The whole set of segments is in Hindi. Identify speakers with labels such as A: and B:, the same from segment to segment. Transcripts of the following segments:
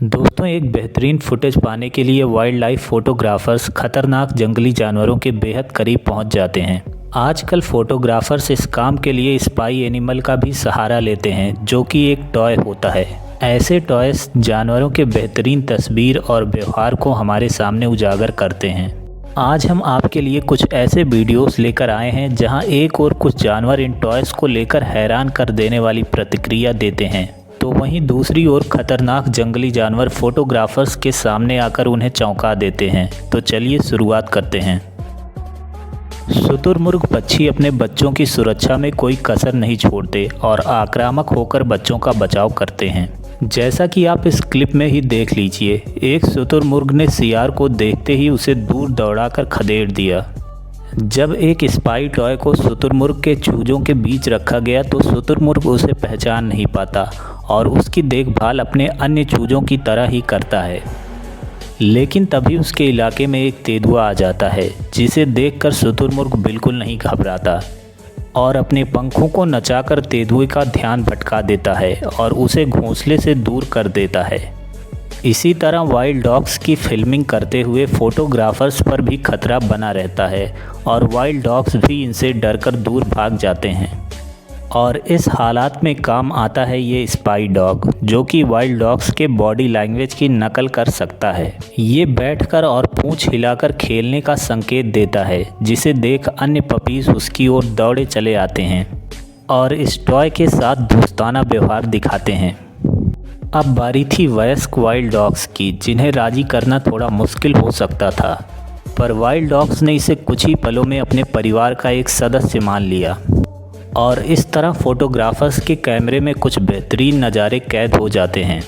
A: दोस्तों, एक बेहतरीन फुटेज पाने के लिए वाइल्ड लाइफ फोटोग्राफर्स खतरनाक जंगली जानवरों के बेहद करीब पहुंच जाते हैं। आजकल फोटोग्राफर्स इस काम के लिए स्पाई एनिमल का भी सहारा लेते हैं, जो कि एक टॉय होता है। ऐसे टॉयस जानवरों के बेहतरीन तस्वीर और व्यवहार को हमारे सामने उजागर करते हैं। आज हम आपके लिए कुछ ऐसे वीडियोस लेकर आए हैं जहां एक और कुछ जानवर इन टॉयस को लेकर हैरान कर देने वाली प्रतिक्रिया देते हैं, तो वहीं दूसरी ओर खतरनाक जंगली जानवर फोटोग्राफर्स के सामने आकर उन्हें चौंका देते हैं। तो चलिए शुरुआत करते हैं। शुतुरमुर्ग पक्षी अपने बच्चों की सुरक्षा में कोई कसर नहीं छोड़ते और आक्रामक होकर बच्चों का बचाव करते हैं। जैसा कि आप इस क्लिप में ही देख लीजिए, एक शुतुरमुर्ग ने शिकार को देखते ही उसे दूर दौड़ाकर खदेड़ दिया। जब एक स्पाई टॉय को शुतुरमुर्ग के चूजों के बीच रखा गया तो शुतुरमुर्ग उसे पहचान नहीं पाता और उसकी देखभाल अपने अन्य चूजों की तरह ही करता है। लेकिन तभी उसके इलाके में एक तेंदुआ आ जाता है, जिसे देखकर शुतुरमुर्ग बिल्कुल नहीं घबराता और अपने पंखों को नचाकर तेंदुए का ध्यान भटका देता है और उसे घोंसले से दूर कर देता है। इसी तरह वाइल्ड डॉग्स की फिल्मिंग करते हुए फोटोग्राफर्स पर भी खतरा बना रहता है और वाइल्ड डॉग्स भी इनसे डरकर दूर भाग जाते हैं। और इस हालात में काम आता है ये स्पाई डॉग, जो कि वाइल्ड डॉग्स के बॉडी लैंग्वेज की नकल कर सकता है। ये बैठकर और पूंछ हिलाकर खेलने का संकेत देता है, जिसे देख अन्य पपीज उसकी ओर दौड़े चले आते हैं और इस टॉय के साथ दोस्ताना व्यवहार दिखाते हैं। अब बारी थी वयस्क वाइल्ड डॉग्स की, जिन्हें राजी करना थोड़ा मुश्किल हो सकता था, पर वाइल्ड डॉग्स ने इसे कुछ ही पलों में अपने परिवार का एक सदस्य मान लिया और इस तरह फोटोग्राफर्स के कैमरे में कुछ बेहतरीन नज़ारे कैद हो जाते हैं।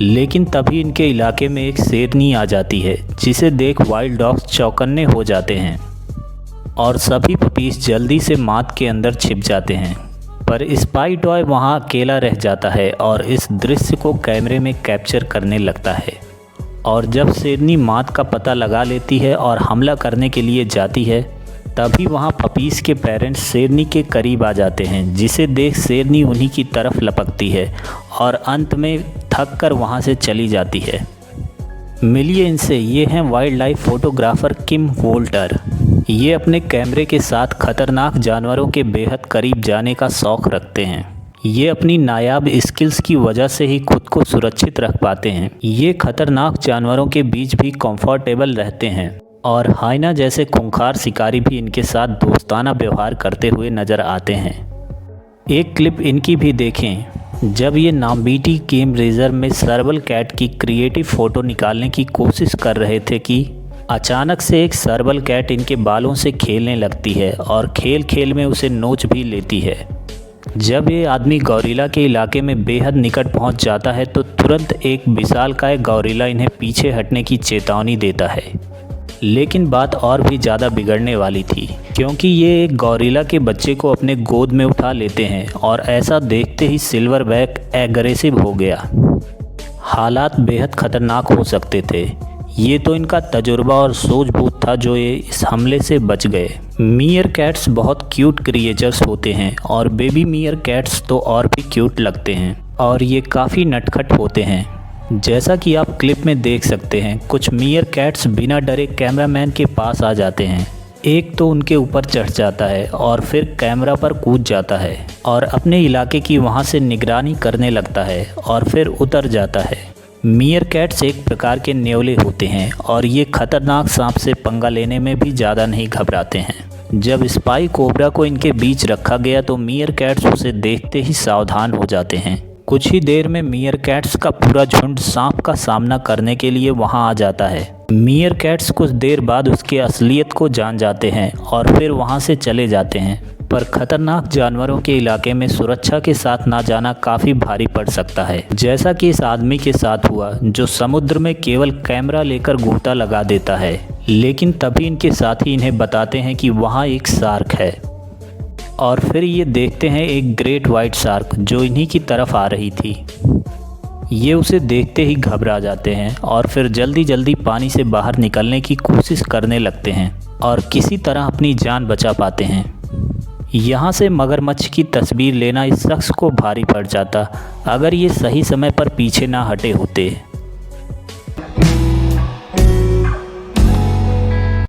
A: लेकिन तभी इनके इलाके में एक शेरनी आ जाती है, जिसे देख वाइल्ड डॉग्स चौकन्ने हो जाते हैं और सभी पपीज जल्दी से माद के अंदर छिप जाते हैं। पर स्पाई टॉय वहां अकेला रह जाता है और इस दृश्य को कैमरे में कैप्चर करने लगता है। और जब शेरनी माद का पता लगा लेती है और हमला करने के लिए जाती है, तभी वहां पपीज के पेरेंट्स शेरनी के करीब आ जाते हैं, जिसे देख शेरनी उन्हीं की तरफ लपकती है और अंत में थक कर वहाँ से चली जाती है। मिलिए इनसे, ये हैं वाइल्ड लाइफ फोटोग्राफर किम वोल्टर। ये अपने कैमरे के साथ खतरनाक जानवरों के बेहद करीब जाने का शौक़ रखते हैं। ये अपनी नायाब स्किल्स की वजह से ही खुद को सुरक्षित रख पाते हैं। ये खतरनाक जानवरों के बीच भी कंफर्टेबल रहते हैं और हाइना जैसे खूंखार शिकारी भी इनके साथ दोस्ताना व्यवहार करते हुए नज़र आते हैं। एक क्लिप इनकी भी देखें, जब ये नाम्बिटी गेम रिजर्व में सर्वल कैट की क्रिएटिव फ़ोटो निकालने की कोशिश कर रहे थे कि अचानक से एक सर्वल कैट इनके बालों से खेलने लगती है और खेल खेल में उसे नोच भी लेती है। जब ये आदमी गौरिला के इलाके में बेहद निकट पहुंच जाता है तो तुरंत एक विशालकाय गौरिला इन्हें पीछे हटने की चेतावनी देता है। लेकिन बात और भी ज़्यादा बिगड़ने वाली थी, क्योंकि ये एक गौरिला के बच्चे को अपने गोद में उठा लेते हैं और ऐसा देखते ही सिल्वरबैक एग्रेसिव हो गया। हालात बेहद खतरनाक हो सकते थे। ये तो इनका तजुर्बा और सूझबूझ था जो ये इस हमले से बच गए। मियर कैट्स बहुत क्यूट क्रिएचर्स होते हैं और बेबी मियर कैट्स तो और भी क्यूट लगते हैं और ये काफ़ी नटखट होते हैं। जैसा कि आप क्लिप में देख सकते हैं, कुछ मियर कैट्स बिना डरे कैमरामैन के पास आ जाते हैं। एक तो उनके ऊपर चढ़ जाता है और फिर कैमरा पर कूद जाता है और अपने इलाके की वहां से निगरानी करने लगता है और फिर उतर जाता है। मियर कैट्स एक प्रकार के न्योले होते हैं और ये खतरनाक सांप से पंगा लेने में भी ज़्यादा नहीं घबराते हैं। जब स्पाई कोबरा को इनके बीच रखा गया तो मियर कैट्स उसे देखते ही सावधान हो जाते हैं। कुछ ही देर में मियर कैट्स का पूरा झुंड सांप का सामना करने के लिए वहां आ जाता है। मियर कैट्स कुछ देर बाद उसकी असलियत को जान जाते हैं और फिर वहां से चले जाते हैं। पर खतरनाक जानवरों के इलाके में सुरक्षा के साथ ना जाना काफ़ी भारी पड़ सकता है, जैसा कि इस आदमी के साथ हुआ, जो समुद्र में केवल कैमरा लेकर गोता लगा देता है। लेकिन तभी इनके साथी इन्हें बताते हैं कि वहाँ एक शार्क है और फिर ये देखते हैं एक ग्रेट वाइट शार्क जो इन्हीं की तरफ आ रही थी। ये उसे देखते ही घबरा जाते हैं और फिर जल्दी जल्दी पानी से बाहर निकलने की कोशिश करने लगते हैं और किसी तरह अपनी जान बचा पाते हैं। यहाँ से मगरमच्छ की तस्वीर लेना इस शख्स को भारी पड़ जाता अगर ये सही समय पर पीछे ना हटे होते।